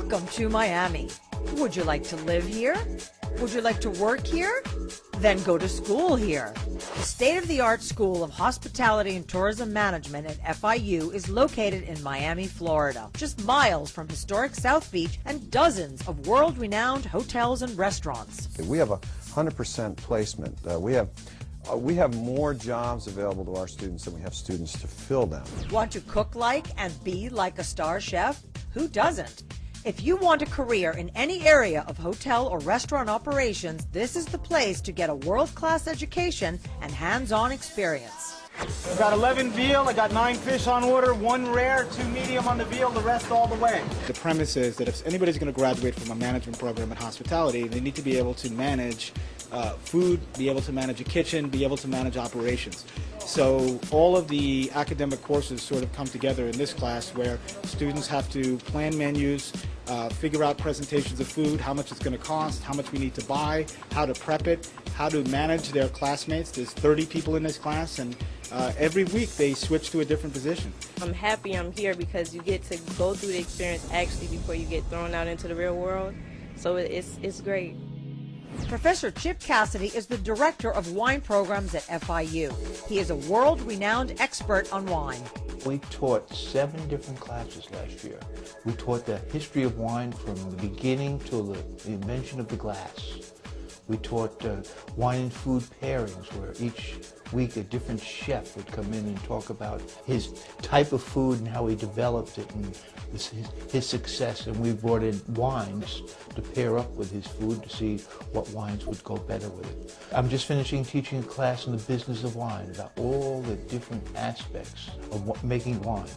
Welcome to Miami. Would you like to live here? Would you like to work here? Then go to school here. The state-of-the-art School of Hospitality and Tourism Management at FIU is located in Miami, Florida, just miles from historic South Beach and dozens of world-renowned hotels and restaurants. We have 100% placement. We have more jobs available to our students than we have students to fill them. Want to cook like and be like a star chef? Who doesn't? If you want a career in any area of hotel or restaurant operations, this is the place to get a world-class education and hands-on experience. I got 11 veal, I got 9 fish on order, 1 rare, 2 medium on the veal, the rest all the way. The premise is that if anybody's going to graduate from a management program in hospitality, they need to be able to manage food, be able to manage a kitchen, be able to manage operations. So all of the academic courses sort of come together in this class where students have to plan menus, figure out presentations of food, how much it's going to cost, how much we need to buy, how to prep it, how to manage their classmates. There's 30 people in this class, and every week they switch to a different position. I'm happy I'm here because you get to go through the experience actually before you get thrown out into the real world. So it's great. Professor Chip Cassidy is the director of wine programs at FIU. He is a world-renowned expert on wine. We taught 7 different classes last year. We taught the history of wine from the beginning to the invention of the glass. We taught wine and food pairings, where each week a different chef would come in and talk about his type of food and how he developed it and his success. And we brought in wines to pair up with his food to see what wines would go better with it. I'm just finishing teaching a class in the business of wine about all the different aspects of making wine.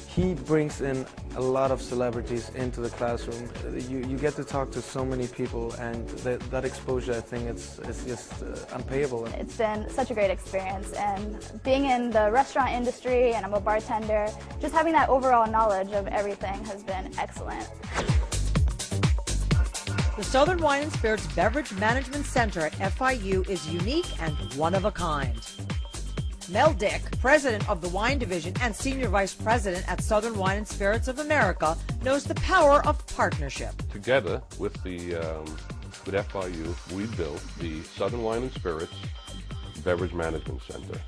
He brings in a lot of celebrities into the classroom. You get to talk to so many people, and that exposure, I think, it's just unpayable. It's been such a great experience, and being in the restaurant industry, and I'm a bartender, just having that overall knowledge of everything has been excellent. The Southern Wine and Spirits Beverage Management Center at FIU is unique and one of a kind. Mel Dick, president of the wine division and senior vice president at Southern Wine and Spirits of America, knows the power of partnership. Together with FIU, we built the Southern Wine and Spirits Beverage Management Center.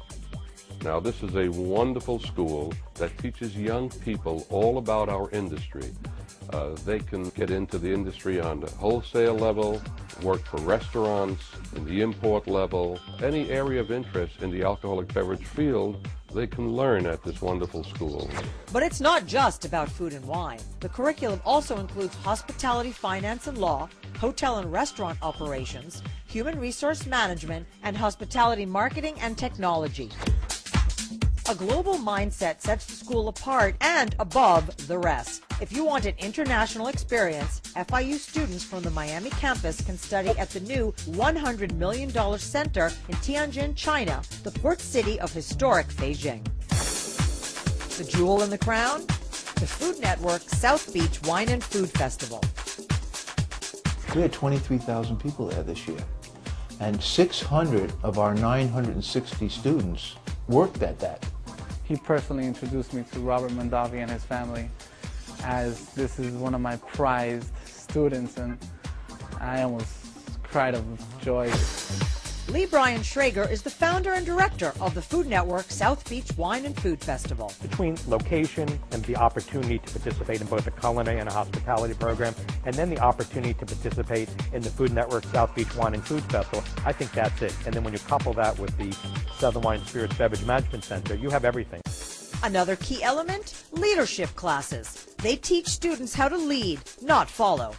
Now, this is a wonderful school that teaches young people all about our industry. They can get into the industry on the wholesale level, work for restaurants, in the import level, any area of interest in the alcoholic beverage field, they can learn at this wonderful school. But it's not just about food and wine. The curriculum also includes hospitality, finance and law, hotel and restaurant operations, human resource management, and hospitality marketing and technology. A global mindset sets the school apart and above the rest. If you want an international experience, FIU students from the Miami campus can study at the new $100 million center in Tianjin, China, the port city of historic Beijing. The jewel in the crown? The Food Network South Beach Wine and Food Festival. We had 23,000 people there this year, and 600 of our 960 students worked at that. He personally introduced me to Robert Mondavi and his family, as this is one of my prized students, and I almost cried of joy. Lee Brian Schrager is the founder and director of the Food Network South Beach Wine and Food Festival. Between location and the opportunity to participate in both a culinary and a hospitality program, and then the opportunity to participate in the Food Network South Beach Wine and Food Festival, I think that's it. And then when you couple that with the Southern Wine and Spirits Beverage Management Center, you have everything. Another key element, leadership classes. They teach students how to lead, not follow.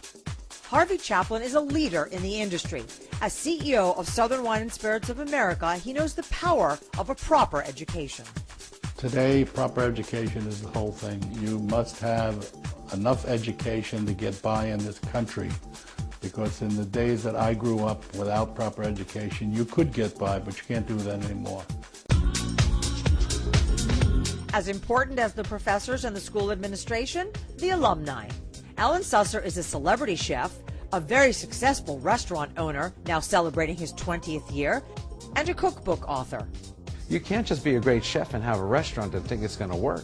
Harvey Chaplin is a leader in the industry. As CEO of Southern Wine and Spirits of America, he knows the power of a proper education. Today, proper education is the whole thing. You must have enough education to get by in this country, because in the days that I grew up without proper education, you could get by, but you can't do that anymore. As important as the professors and the school administration, the alumni. Alan Susser is a celebrity chef, a very successful restaurant owner, now celebrating his 20th year, and a cookbook author. You can't just be a great chef and have a restaurant and think it's going to work.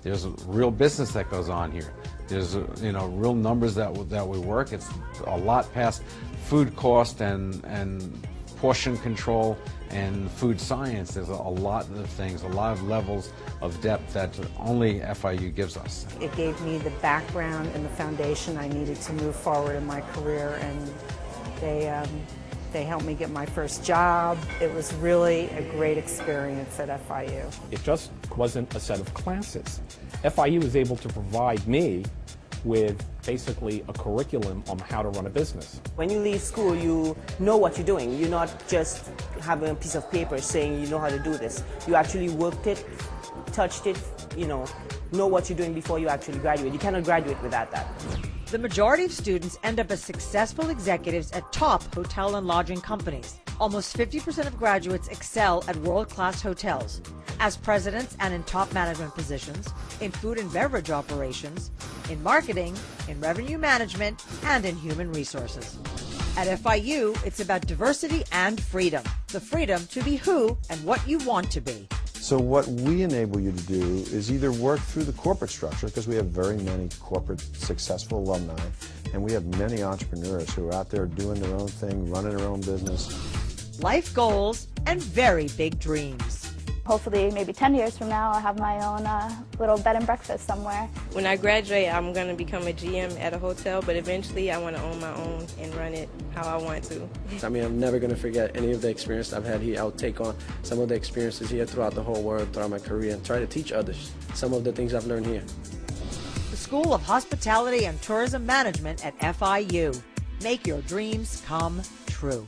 There's real business that goes on here. There's real numbers that we work. It's a lot past food cost and portion control and food science. There's a lot of things, a lot of levels of depth that only FIU gives us. It gave me the background and the foundation I needed to move forward in my career, and they helped me get my first job. It was really a great experience at FIU. It just wasn't a set of classes. FIU was able to provide me with basically a curriculum on how to run a business. When you leave school, you know what you're doing. You're not just having a piece of paper saying you know how to do this. You actually worked it, touched it, know what you're doing before you actually graduate. You cannot graduate without that. The majority of students end up as successful executives at top hotel and lodging companies. Almost 50% of graduates excel at world-class hotels, as presidents and in top management positions, in food and beverage operations, in marketing, in revenue management, and in human resources. At FIU, it's about diversity and freedom. The freedom to be who and what you want to be. So what we enable you to do is either work through the corporate structure, because we have very many corporate successful alumni, and we have many entrepreneurs who are out there doing their own thing, running their own business. Life goals and very big dreams. Hopefully, maybe 10 years from now, I'll have my own little bed and breakfast somewhere. When I graduate, I'm going to become a GM at a hotel, but eventually I want to own my own and run it how I want to. I mean, I'm never going to forget any of the experience I've had here. I'll take on some of the experiences here throughout the whole world, throughout my career, and try to teach others some of the things I've learned here. The School of Hospitality and Tourism Management at FIU. Make your dreams come true.